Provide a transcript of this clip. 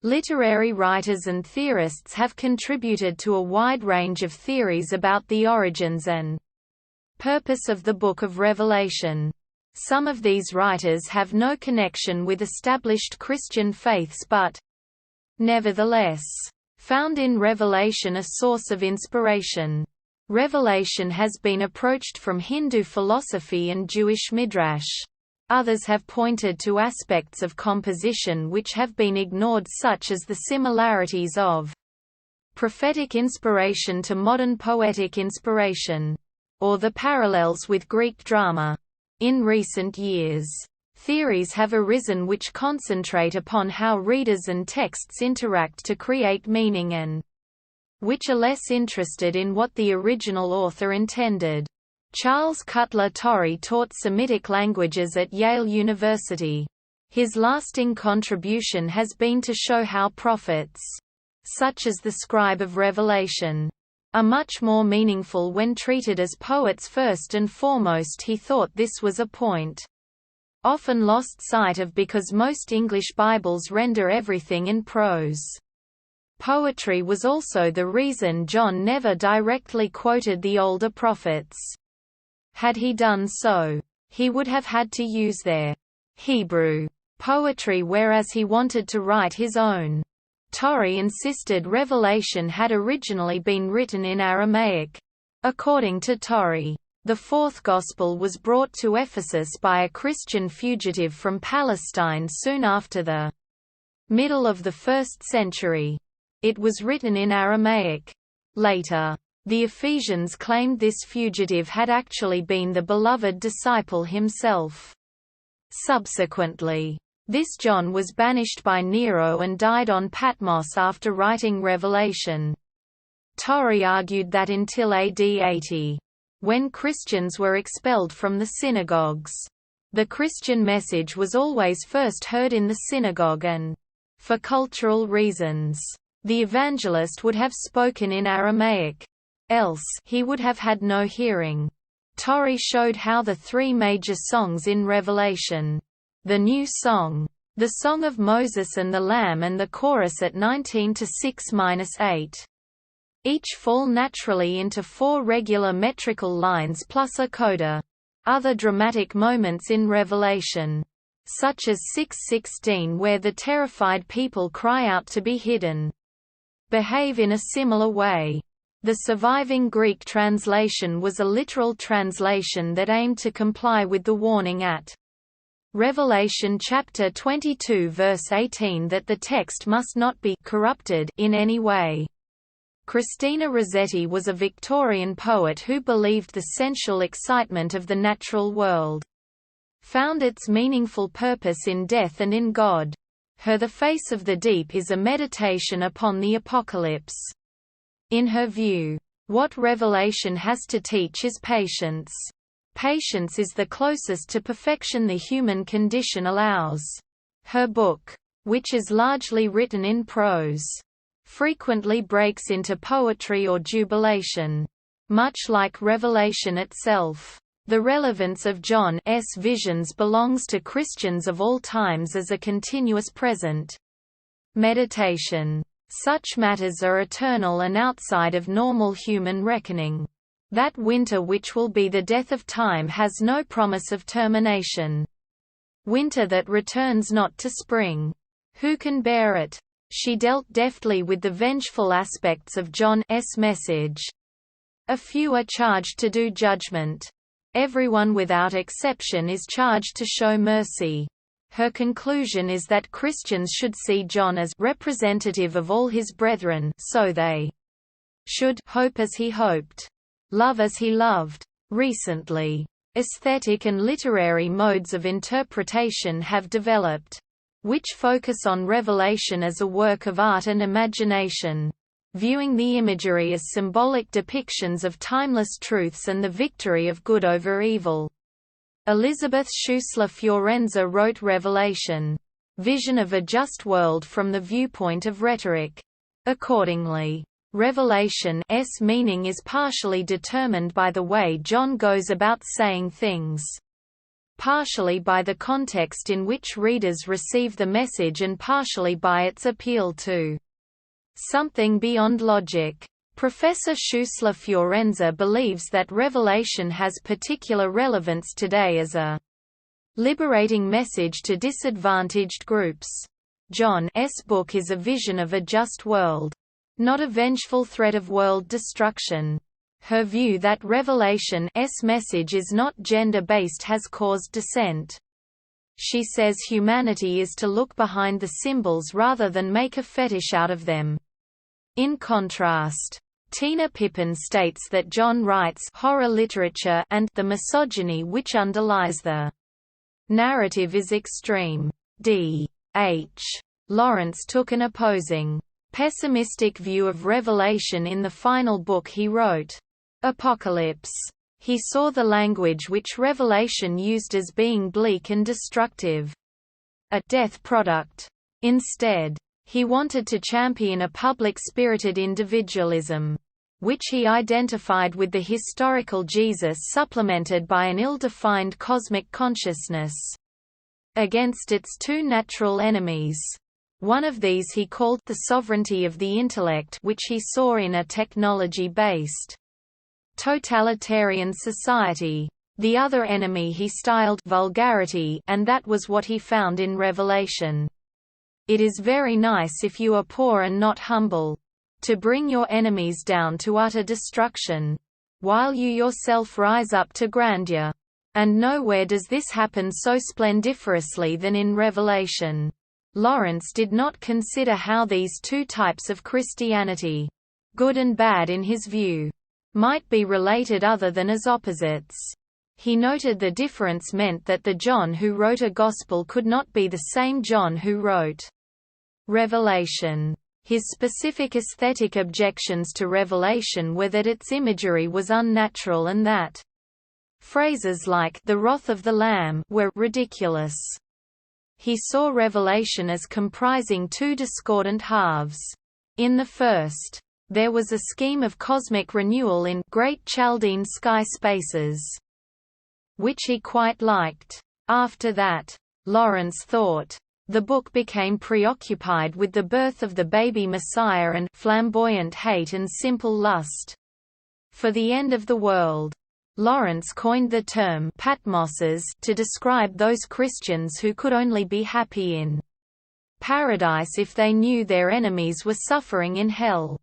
Literary writers and theorists have contributed to a wide range of theories about the origins and purpose of the Book of Revelation. Some of these writers have no connection with established Christian faiths but, nevertheless, found in Revelation a source of inspiration. Revelation has been approached from Hindu philosophy and Jewish midrash. Others have pointed to aspects of composition which have been ignored, such as the similarities of prophetic inspiration to modern poetic inspiration, or the parallels with Greek drama. In recent years, theories have arisen which concentrate upon how readers and texts interact to create meaning and which are less interested in what the original author intended. Charles Cutler Torrey taught Semitic languages at Yale University. His lasting contribution has been to show how prophets, such as the scribe of Revelation, are much more meaningful when treated as poets first and foremost. He thought this was a point often lost sight of because most English Bibles render everything in prose. Poetry was also the reason John never directly quoted the older prophets. Had he done so, he would have had to use their Hebrew poetry, whereas he wanted to write his own. Torrey insisted Revelation had originally been written in Aramaic. According to Torrey, the fourth Gospel was brought to Ephesus by a Christian fugitive from Palestine soon after the middle of the 1st century. It was written in Aramaic. Later, the Ephesians claimed this fugitive had actually been the beloved disciple himself. Subsequently, this John was banished by Nero and died on Patmos after writing Revelation. Torrey argued that until AD 80, when Christians were expelled from the synagogues, the Christian message was always first heard in the synagogue and, for cultural reasons, the evangelist would have spoken in Aramaic. Else, he would have had no hearing. Torrey showed how the three major songs in Revelation, the new song, the Song of Moses and the Lamb, and the chorus at 19 to 6-8, each fall naturally into 4 regular metrical lines plus a coda. Other dramatic moments in Revelation, such as 6:16 where the terrified people cry out to be hidden, behave in a similar way. The surviving Greek translation was a literal translation that aimed to comply with the warning at Revelation chapter 22 verse 18 that the text must not be corrupted in any way. Christina Rossetti was a Victorian poet who believed the sensual excitement of the natural world found its meaningful purpose in death and in God. Her The Face of the Deep is a meditation upon the apocalypse. In her view, what Revelation has to teach is patience. Patience is the closest to perfection the human condition allows. Her book, which is largely written in prose, frequently breaks into poetry or jubilation. Much like Revelation itself, the relevance of John's visions belongs to Christians of all times as a continuous present meditation. Such matters are eternal and outside of normal human reckoning. That winter which will be the death of time has no promise of termination. Winter that returns not to spring. Who can bear it? She dealt deftly with the vengeful aspects of John's message. A few are charged to do judgment. Everyone without exception is charged to show mercy. Her conclusion is that Christians should see John as representative of all his brethren, so they should hope as he hoped, love as he loved. Recently, aesthetic and literary modes of interpretation have developed, which focus on Revelation as a work of art and imagination, viewing the imagery as symbolic depictions of timeless truths and the victory of good over evil. Elizabeth Schussler Fiorenza wrote Revelation, Vision of a Just World from the viewpoint of rhetoric. Accordingly, Revelation's meaning is partially determined by the way John goes about saying things. partially by the context in which readers receive the message and partially by its appeal to something beyond logic. Professor Schussler Fiorenza believes that Revelation has particular relevance today as a liberating message to disadvantaged groups. John's book is a vision of a just world, not a vengeful threat of world destruction. Her view that Revelation's message is not gender-based has caused dissent. She says humanity is to look behind the symbols rather than make a fetish out of them. In contrast, Tina Pippin states that John writes horror literature and the misogyny which underlies the narrative is extreme. D.H. Lawrence took an opposing, pessimistic view of Revelation in the final book he wrote, Apocalypse. He saw the language which Revelation used as being bleak and destructive, a death product. Instead, he wanted to champion a public-spirited individualism, which he identified with the historical Jesus supplemented by an ill-defined cosmic consciousness, against its two natural enemies. One of these he called the sovereignty of the intellect, which he saw in a technology-based totalitarian society. The other enemy he styled vulgarity, and that was what he found in Revelation. It is very nice if you are poor and not humble, to bring your enemies down to utter destruction, while you yourself rise up to grandeur. And nowhere does this happen so splendiferously than in Revelation. Lawrence did not consider how these two types of Christianity, good and bad in his view, might be related other than as opposites. He noted the difference meant that the John who wrote a gospel could not be the same John who wrote Revelation. His specific aesthetic objections to Revelation were that its imagery was unnatural and that phrases like "the wrath of the Lamb" were ridiculous. He saw Revelation as comprising two discordant halves. In the first, there was a scheme of cosmic renewal in great Chaldean sky spaces, which he quite liked. After that, Lawrence thought, the book became preoccupied with the birth of the baby Messiah and flamboyant hate and simple lust for the end of the world. Lawrence coined the term Patmoses to describe those Christians who could only be happy in paradise if they knew their enemies were suffering in hell.